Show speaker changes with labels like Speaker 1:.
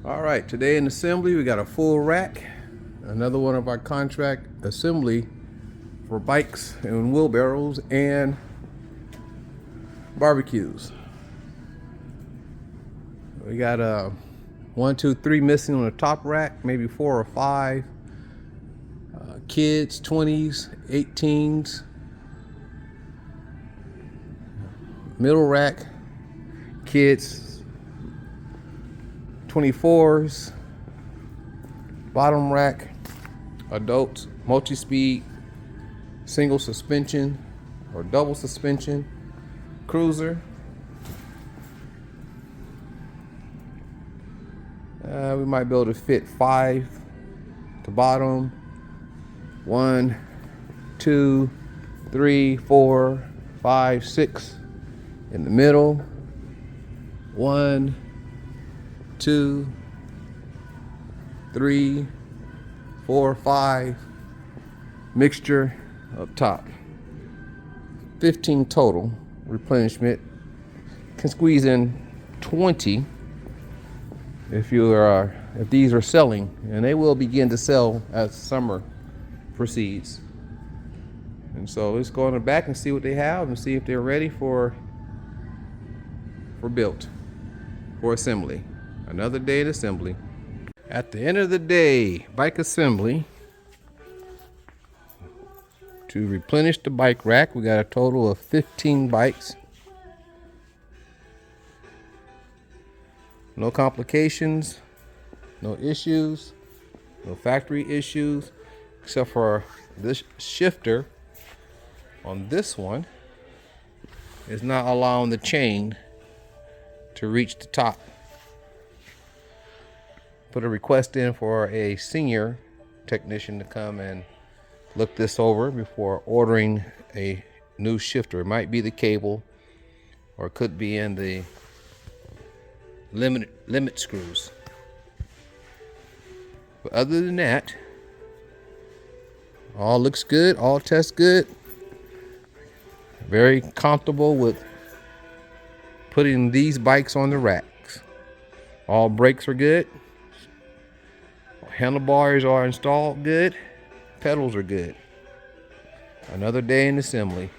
Speaker 1: All right, today in assembly we got a full rack, another one of our contract assembly for bikes and wheelbarrows and barbecues. We got 1, 2, 3 missing on the top rack, maybe 4 or 5. Kids, 20s, 18s. Middle rack, kids, 24s. Bottom rack, adults, multi-speed, single suspension or double suspension, cruiser. We might be able to fit 5 to bottom. 1, 2, 3, 4, 5, 6 in the middle. 1, 2, 3, 4, 5 mixture up top. 15 total replenishment. Can squeeze in 20 if these are selling, and they will begin to sell as summer proceeds. And so let's go in the back and see what they have and see if they're ready for built, for assembly. Another day at assembly. At the end of the day, bike assembly. To replenish the bike rack, we got a total of 15 bikes. No complications, no issues, no factory issues, except for this shifter on this one is not allowing the chain to reach the top. Put a request in for a senior technician to come and look this over before ordering a new shifter. It might be the cable, or it could be in the limit screws. But other than that, all looks good, all tests good. Very comfortable with putting these bikes on the racks. All brakes are good. Handlebars are installed good. Pedals are good. Another day in assembly.